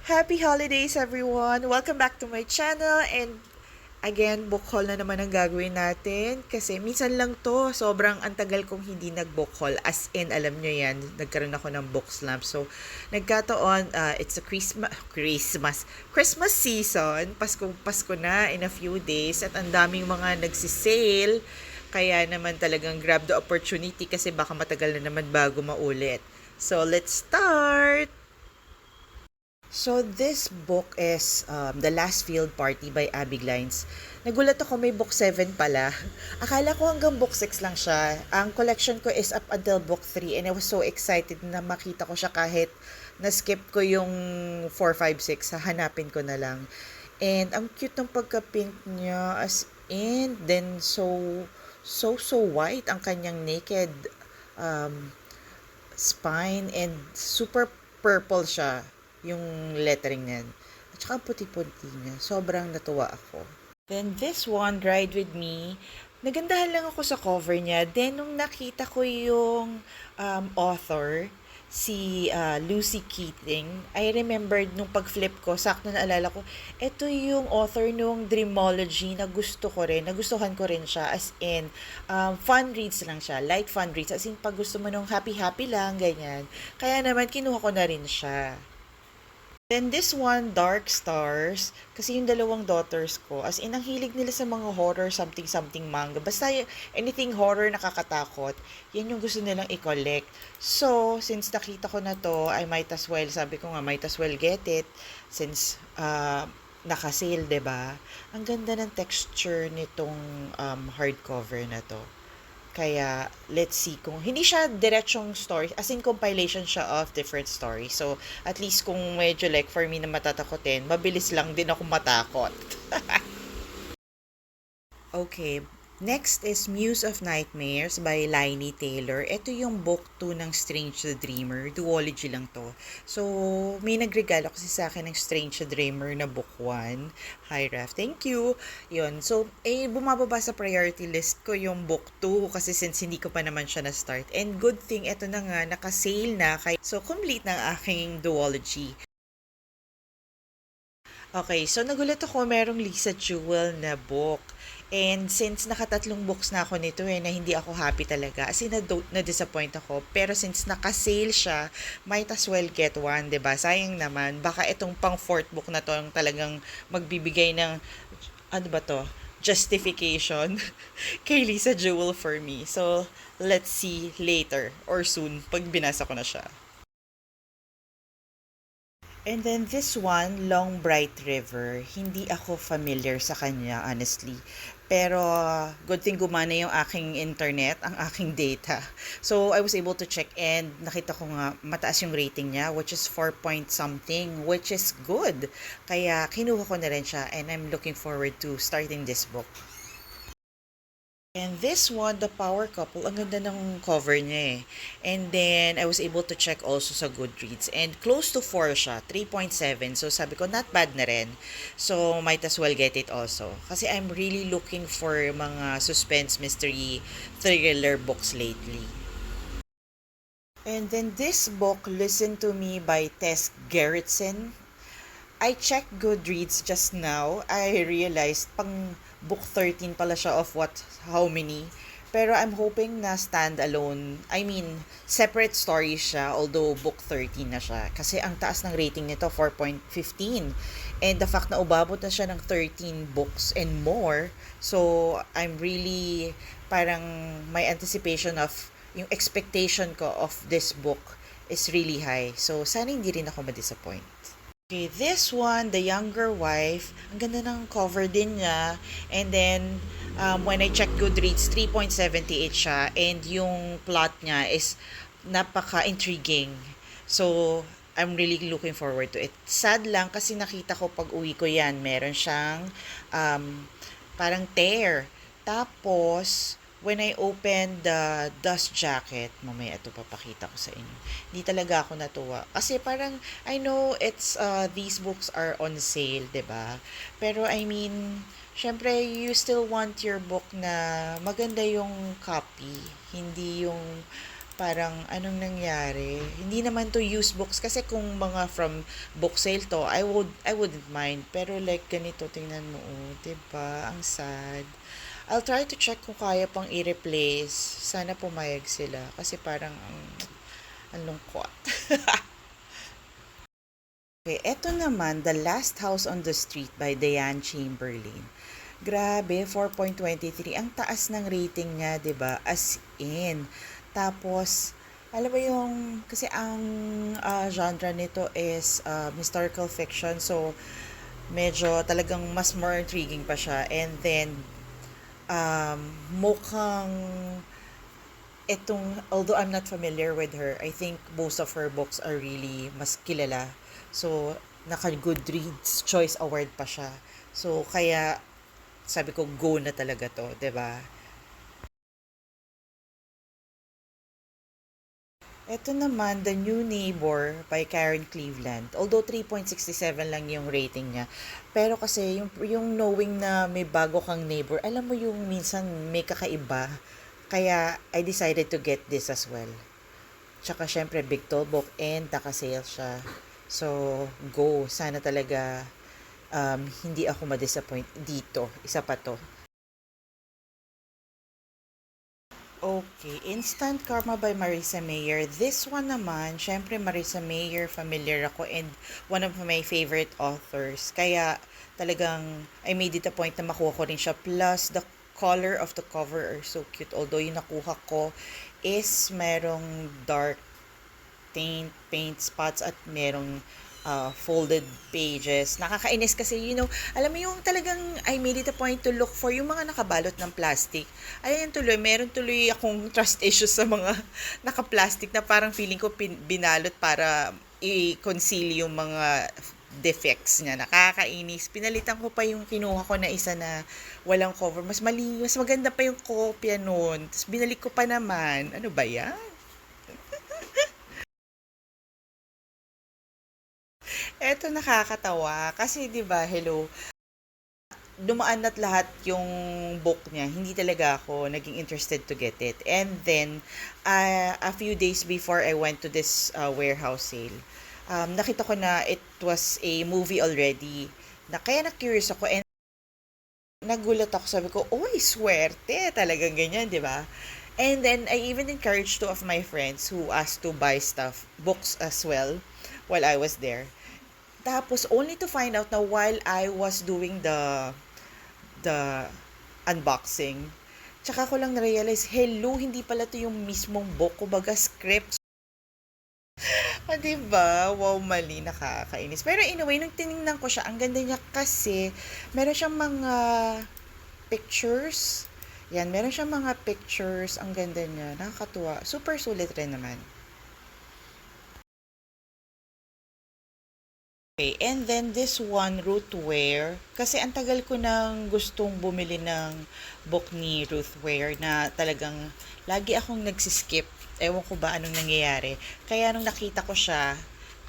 Happy holidays everyone! Welcome back to my channel and again, book haul na naman ang gagawin natin kasi minsan lang to, sobrang antagal kong hindi nag-book haul as in, alam nyo yan, nagkaroon ako ng book slump. So, nagkataon, it's a Christmas season, Pasko na in a few days at ang daming mga nagsisale. Kaya naman talagang grab the opportunity kasi baka matagal na naman bago maulit. So, let's start! So, this book is The Last Field Party by Abby Glines. Nagulat ako, may book 7 pala. Akala ko hanggang book 6 lang siya. Ang collection ko is up until book 3 and I was so excited na makita ko siya kahit na-skip ko yung 4, 5, 6. Hahanapin ko na lang. And ang cute ng pagka-pink niya as in. Then, so white ang kanyang naked um, spine and super purple siya yung lettering niyan. At saka puti-puti niya. Sobrang natuwa ako. Then this one, Ride With Me, nagandahan lang ako sa cover niya. Then nung nakita ko yung author, si Lucy Keating, I remembered nung pag-flip ko, sakto naalala ko, ito yung author nung Dreamology na gusto ko rin, nagustuhan ko rin siya, as in, fun reads lang siya, light fun reads, as in, pag gusto mo nung happy-happy lang, ganyan. Kaya naman, kinuha ko na rin siya. Then this one, Dark Stars, kasi yung dalawang daughters ko, as in, ang hilig nila sa mga horror, something manga. Basta anything horror nakakatakot, yan yung gusto nilang i-collect. So, since nakita ko na to, I might as well, sabi ko nga, might as well get it, since naka-sale, 'di ba? Ang ganda ng texture nitong hardcover na to. Kaya, let's see kung hindi siya diretsong story, as in compilation siya of different stories. So, at least kung medyo like for me na matatakotin, mabilis lang din ako matakot. Okay, next is Muse of Nightmares by Laini Taylor. Ito yung book 2 ng Strange the Dreamer. Duology lang to. So, may nagregalo kasi sa akin ng Strange the Dreamer na book 1. Hi, Raf. Thank you. Yun. So, bumababa sa priority list ko yung book 2 kasi since hindi ko pa naman siya na-start. And good thing, ito na nga, naka-sale na. So, complete ng aking duology. Okay, so nagulat ako merong Lisa Jewell na book. And since nakatatlong books na ako nito na hindi ako happy talaga. As in, na-disappoint ako. Pero since naka-sale siya, might as well get one, 'di ba? Sayang naman. Baka itong pang fourth book na to ang talagang magbibigay ng, ano ba to? Justification kay Lisa Jewell for me. So, let's see later or soon pag binasa ko na siya. And then this one, Long Bright River, hindi ako familiar sa kanya, honestly. Pero good thing gumana yung aking internet, ang aking data. So I was able to check and nakita ko nga mataas yung rating niya, which is 4 point something, which is good. Kaya kinuha ko na rin siya and I'm looking forward to starting this book. And this one, The Power Couple, ang ganda ng cover niya eh. And then, I was able to check also sa Goodreads. And close to 4 siya, 3.7. So, sabi ko, not bad na rin. So, might as well get it also. Kasi I'm really looking for mga suspense, mystery, thriller books lately. And then this book, Listen to Me by Tess Gerritsen. I checked Goodreads just now. I realized pang book 13 pala siya of how many. Pero I'm hoping na standalone. I mean, separate story siya, although book 13 na siya. Kasi ang taas ng rating nito, 4.15. And the fact na umabot na siya ng 13 books and more, so I'm really parang my anticipation of, yung expectation ko of this book is really high. So, sana hindi rin ako ma-disappoint. Okay, this one, The Younger Wife, ang ganda ng cover din niya. And then, when I checked Goodreads, 3.78 siya. And yung plot niya is napaka-intriguing. So, I'm really looking forward to it. Sad lang kasi nakita ko pag uwi ko yan, meron siyang parang tear. Tapos, when I opened the dust jacket, mamaya ito papakita ko sa inyo. Hindi talaga ako natuwa. Kasi parang, I know it's, these books are on sale, 'di ba? Pero I mean, syempre, you still want your book na maganda yung copy. Hindi yung Parang anong nangyari? Hindi naman to used books kasi kung mga from book sale to, I wouldn't mind. Pero like ganito tingnan mo, oh, 'di ba? Ang sad. I'll try to check kung kaya pang i-replace. Sana pumayag sila kasi parang ang lungkot. Okay, eto naman, The Last House on the Street by Diane Chamberlain. Grabe, 4.23. Ang taas ng rating niya, 'di ba? As in. Tapos, alam mo yung, kasi ang genre nito is historical fiction. So, medyo talagang mas more intriguing pa siya. And then, mukhang although I'm not familiar with her, I think most of her books are really mas kilala. So, naka-Goodreads Choice Award pa siya. So, kaya sabi ko, go na talaga to, 'di ba? Ito naman, The New Neighbor by Karen Cleveland. Although 3.67 lang yung rating niya. Pero kasi yung knowing na may bago kang neighbor, alam mo yung minsan may kakaiba. Kaya I decided to get this as well. Tsaka syempre big tall book and naka-sale siya. So, go. Sana talaga hindi ako ma-disappoint dito. Isa pa to. Okay, Instant Karma by Marissa Mayer. This one naman, syempre Marissa Mayer, familiar ako and one of my favorite authors. Kaya talagang I made it a point na makuha ko rin siya. Plus, the color of the cover are so cute. Although yung nakuha ko is merong dark paint spots at merong folded pages. Nakakainis kasi, alam mo yung talagang I made it a point to look for yung mga nakabalot ng plastic. Ayan tuloy, meron tuloy akong trust issues sa mga naka-plastic na parang feeling ko binalot para i-conceal yung mga defects niya. Nakakainis. Pinalitan ko pa yung kinuha ko na isa na walang cover. Mas mali, mas maganda pa yung kopya nun. Tapos binalik ko pa naman. Ano ba yan? Eto nakakatawa kasi 'di ba, hello, dumaan na't lahat yung book niya. Hindi talaga ako naging interested to get it. And then a few days before I went to this warehouse sale, nakita ko na it was a movie already. Na kaya na-curious ako and nagulat ako. Sabi ko, "Oy, swerte." Talagang ganyan, 'di ba? And then I even encouraged two of my friends who asked to buy books as well while I was there. Tapos only to find out na while I was doing the unboxing, tsaka ko lang na-realize, hello, hindi pala to yung mismong book, kumbaga script. Ah, diba? Wow, mali, nakakainis. Pero anyway, nung tiningnan ko siya, ang ganda niya kasi meron siyang mga pictures. Yan, meron siyang mga pictures. Ang ganda niya. Nakakatuwa. Super sulit rin naman. Okay, and then this one, Ruth Ware. Kasi ang tagal ko nang gustong bumili ng book ni Ruth Ware na talagang lagi akong nagsiskip. Ewan ko ba anong nangyayari. Kaya nung nakita ko siya,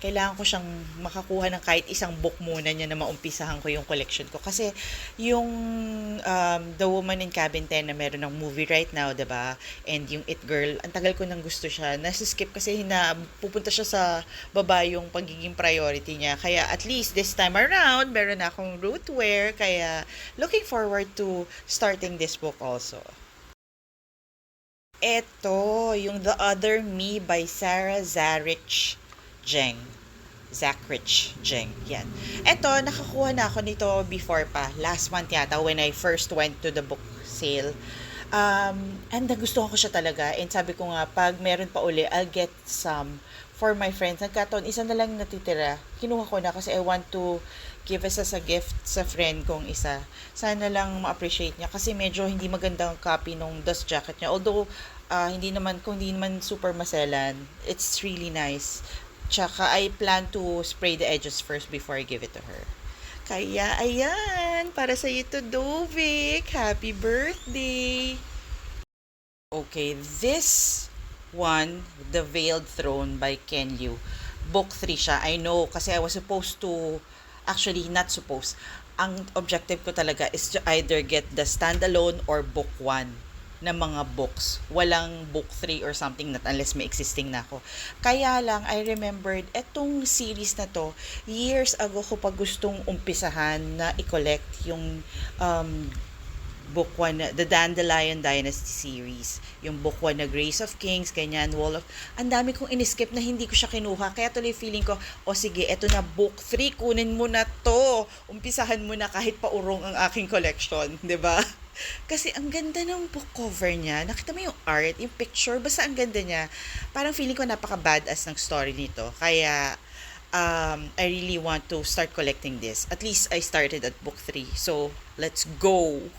kailangan ko siyang makakuha ng kahit isang book muna niya na maumpisahan ko yung collection ko. Kasi yung The Woman in Cabin 10 na meron ng movie right now, 'di ba? And yung It Girl, ang tagal ko nang gusto siya. Nasi-skip kasi pupunta siya sa baba yung pagiging priority niya. Kaya at least this time around, meron na akong Ruth Ware. Kaya looking forward to starting this book also. Eto, yung The Other Me by Sarah Jeng. Zachrich Jeng. Yan. Eto, nakakuha na ako nito before pa. Last month yata when I first went to the book sale. And nagustuhan ko siya talaga. And sabi ko nga, pag meron pa uli, I'll get some for my friends. Nagkataon, isa na lang natitira. Kinuha ko na kasi I want to give as a gift sa friend kong isa. Sana lang ma-appreciate niya kasi medyo hindi magandang copy nung dust jacket niya. Although, kung hindi naman super maselan, it's really nice. Tsaka I plan to spray the edges first before I give it to her. Kaya, ayan, para sa to, Dovik. Happy birthday! Okay, this one, The Veiled Throne by Ken Liu. Book 3 siya. I know, kasi I was supposed to, actually, not supposed. Ang objective ko talaga is to either get the standalone or book 1 na mga books. Walang book 3 or something not unless may existing na ako. Kaya lang, I remembered, etong series na to, years ago ko pa gustong umpisahan na i-collect yung book 1, The Dandelion Dynasty series. Yung book 1 na Grace of Kings, ganyan, Wall of... Ang dami kong in-skip na hindi ko siya kinuha. Kaya tuloy feeling ko, o sige, eto na book 3, kunin mo na to. Umpisahan mo na kahit paurong ang aking collection, 'di ba? Kasi ang ganda ng book cover niya. Nakita mo yung art, yung picture, basta ang ganda niya. Parang feeling ko napaka-badass ng story nito. Kaya, I really want to start collecting this. At least I started at book 3. So, let's go!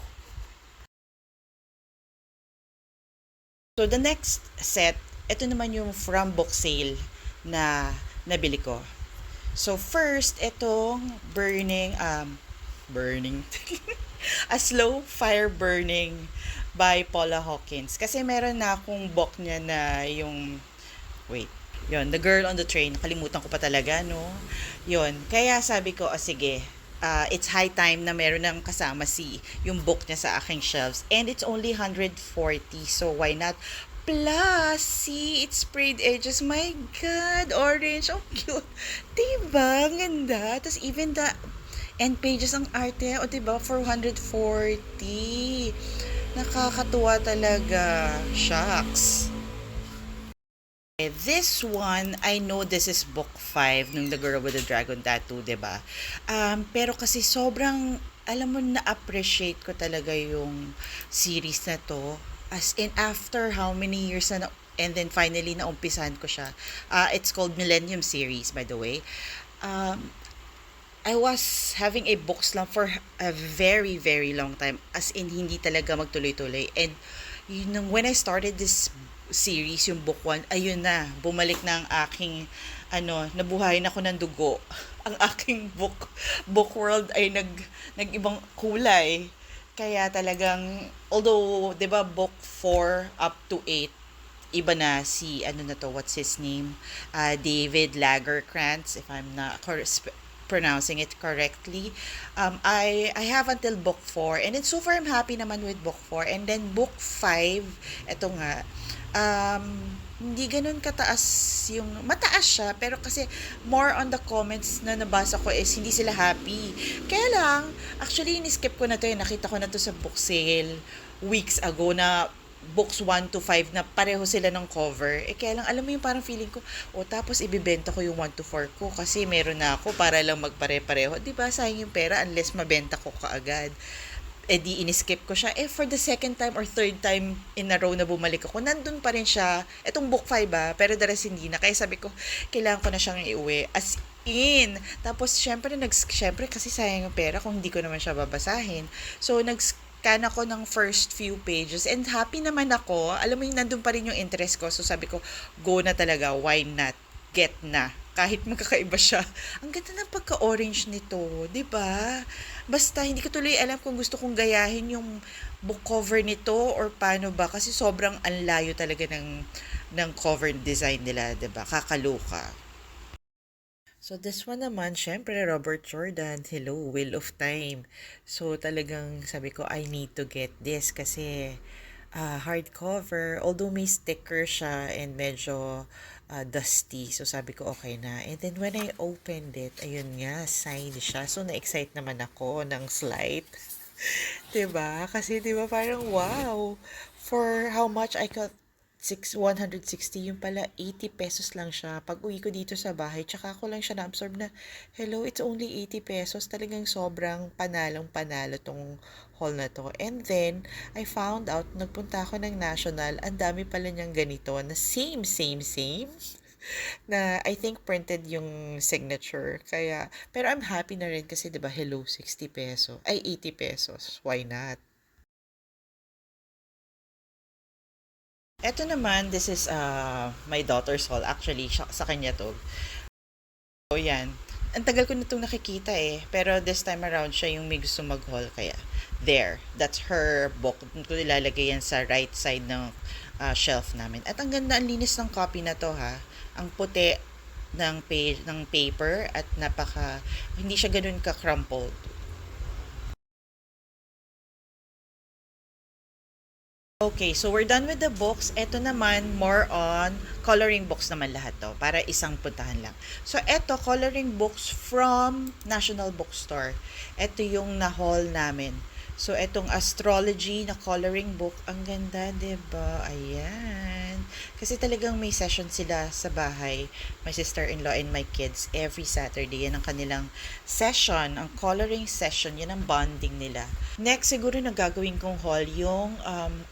So, the next set, ito naman yung from book sale na nabili ko. So, first, itong burning, A Slow Fire Burning by Paula Hawkins. Kasi meron na akong book niya na yung, wait, yon The Girl on the Train. Kalimutan ko pa talaga, no? Yon kaya sabi ko, sige, it's high time na meron ng kasama yung book niya sa aking shelves. And it's only 140, so why not? Plus, see, it's sprayed edges. My God, orange. Oh, cute. Diba? Ang ganda. Tapos even the end pages ang arte. O, diba? 440. Nakakatuwa talaga. Shucks. This one, I know this is book 5 nung The Girl with the Dragon Tattoo, 'di ba? Pero kasi sobrang, alam mo, na-appreciate ko talaga yung series na to. As in, after how many years and then finally naumpisahan ko siya. It's called Millennium Series, by the way. I was having a book slump for a very, very long time. As in, hindi talaga magtuloy-tuloy. And when I started this series, yung book 1, ayun na, bumalik na ang aking, nabuhayin ako ng dugo. Ang aking book world ay nag-ibang kulay. Kaya talagang, although, 'di ba, book 4 up to 8, iba na what's his name? David Lagerkrantz, if I'm not pronouncing it correctly. I have until book 4, and then so far I'm happy naman with book 4. And then book 5, eto nga, hindi ganun kataas mataas siya, pero kasi more on the comments na nabasa ko is hindi sila happy. Kaya lang, actually, in-skip ko na to, nakita ko na to sa book sale weeks ago na books 1 to 5 na pareho sila ng cover. Kaya lang, alam mo yung parang feeling ko, tapos ibibenta ko yung 1 to 4 ko kasi meron na ako para lang magpare-pareho. Diba, sayang yung pera unless mabenta ko kaagad. Di in-skip ko siya. For the second time or third time in a row na bumalik ako, nandun pa rin siya. Etong book 5 pero the rest hindi na. Kaya sabi ko, kailangan ko na siyang iuwi. As in. Tapos, syempre kasi sayang yung pera kung hindi ko naman siya babasahin. So, nag-scan ako ng first few pages and happy naman ako. Alam mo yung nandun pa rin yung interest ko. So, sabi ko, go na talaga. Why not? Get na. Kahit magkakaiba siya. Ang ganda ng pagka-orange nito, 'di ba? Basta hindi ko tuloy alam kung gusto kong gayahin yung book cover nito or paano ba, kasi sobrang anlayo talaga ng cover design nila, 'di ba? Kakaloka. So this one naman, syempre Robert Jordan, hello, Wheel of Time. So talagang sabi ko, I need to get this kasi hardcover, although may sticker siya and medyo dusty. So, sabi ko, okay na. And then, when I opened it, ayun nga, signed siya. So, na-excite naman ako ng slight. 'Di ba? Kasi, 'di ba, parang wow. For how much I got 160, yung pala 80 pesos lang siya. Pag uwi ko dito sa bahay, tsaka ako lang siya na-absorb na, hello, it's only 80 pesos. Talagang sobrang panalong-panalo tong haul na to. And then, I found out, nagpunta ako ng National, ang dami pala niyang ganito na same, na I think printed yung signature. Kaya, pero I'm happy na rin kasi 'di ba, hello, 60 peso. Ay, 80 pesos. Why not? Eto naman, this is my daughter's haul. Actually, sa kanya to. So, yan. Ang tagal ko na itong nakikita Pero this time around, siya yung may gusto mag-haul. Kaya, there. That's her book. Doon ko nilalagay yan sa right side ng shelf namin. At ang ganda, ang linis ng copy na to, ha. Ang puti ng page, ng paper at hindi siya ganun ka-crumpled. Okay, so we're done with the books. Ito naman, more on coloring books naman lahat to, para isang puntahan lang. So, ito, coloring books from National Bookstore. Ito yung na-haul namin. So, etong astrology na coloring book, ang ganda, 'di ba? Ayan. Kasi talagang may session sila sa bahay, my sister-in-law and my kids, every Saturday. Yan ang kanilang session, ang coloring session, yan ang bonding nila. Next, siguro na gagawin kong haul yung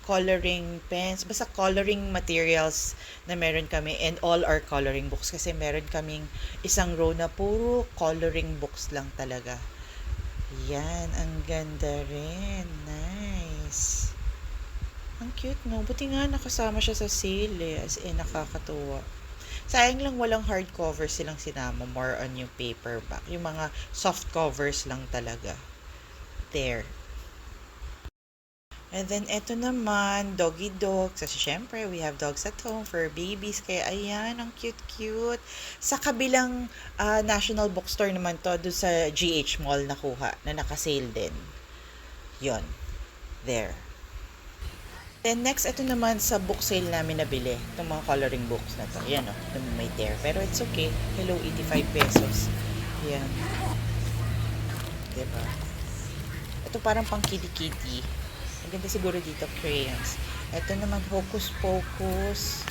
coloring pens, basta coloring materials na meron kami and all our coloring books kasi meron kaming isang row na puro coloring books lang talaga. Yan, ang ganda rin. Nice. Ang cute, no? Buti nga nakasama siya sa sale eh. As in, nakakatuwa. Sayang lang walang hardcover silang sinama. More on yung paperback. Yung mga soft covers lang talaga. There. And then, eto naman, doggy dogs. Kasi syempre, we have dogs at home for babies. Kaya, ayan, ang cute-cute. Sa kabilang National Bookstore naman to, doon sa GH Mall nakuha, na nakasale din. Yon. There. Then, next, ito naman sa book sale namin nabili. Itong mga coloring books na to. Yan, o. May tear. Pero it's okay. Hello, 85 pesos. Yan. Diba? Ito parang pang kitty-kitty. Maganda siguro dito, crayons. Ito naman, Hocus Pocus.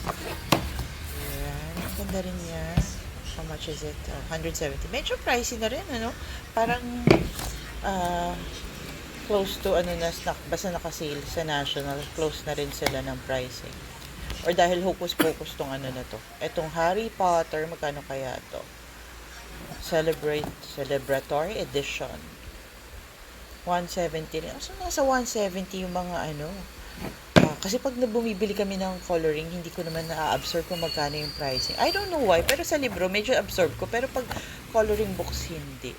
Ayan. Ang ganda rin yan. How much is it? 170. Medyo pricey na rin, ano? Parang, close to, basta nakasale sa National, close na rin sila ng pricing. Or dahil Hocus Pocus tong ano na to. Etong Harry Potter, magkano kaya to? Celebratory Edition. 170 rin. So, nasa 170 yung mga ano. Kasi pag bumibili kami ng coloring, hindi ko naman na-absorb kung magkano yung pricing. I don't know why, pero sa libro, medyo absorb ko. Pero pag coloring books, hindi.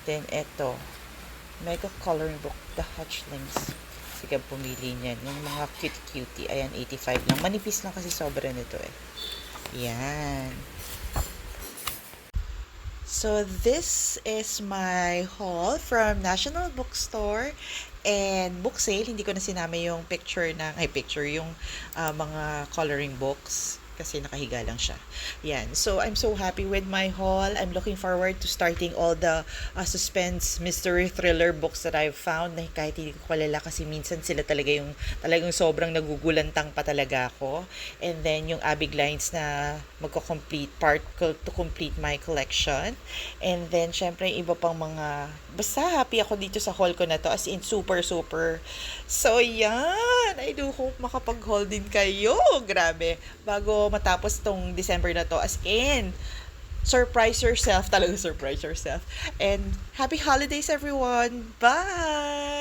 Then, eto. Mega coloring book, The Hatchlings. Sige, pumili niyan. Yung mga cute-cutie. Ayan, 85 lang. Manipis lang kasi sobra nito eh. Yan. So, this is my haul from National Bookstore and book sale. Hindi ko na sinama yung yung mga coloring books kasi nakahiga lang siya. Yan. So, I'm so happy with my haul. I'm looking forward to starting all the suspense, mystery, thriller books that I've found na kahit hindi ko kalala kasi minsan sila talagang sobrang nagugulantang pa talaga ako. And then, yung Abig Lines na magko-complete to complete my collection. And then, syempre, iba pang mga basta happy ako dito sa haul ko na to as in super. So, yan. I do hope makapag-haul din kayo. Grabe. Bago matapos tong December na to as in surprise yourself. And happy holidays everyone. Bye!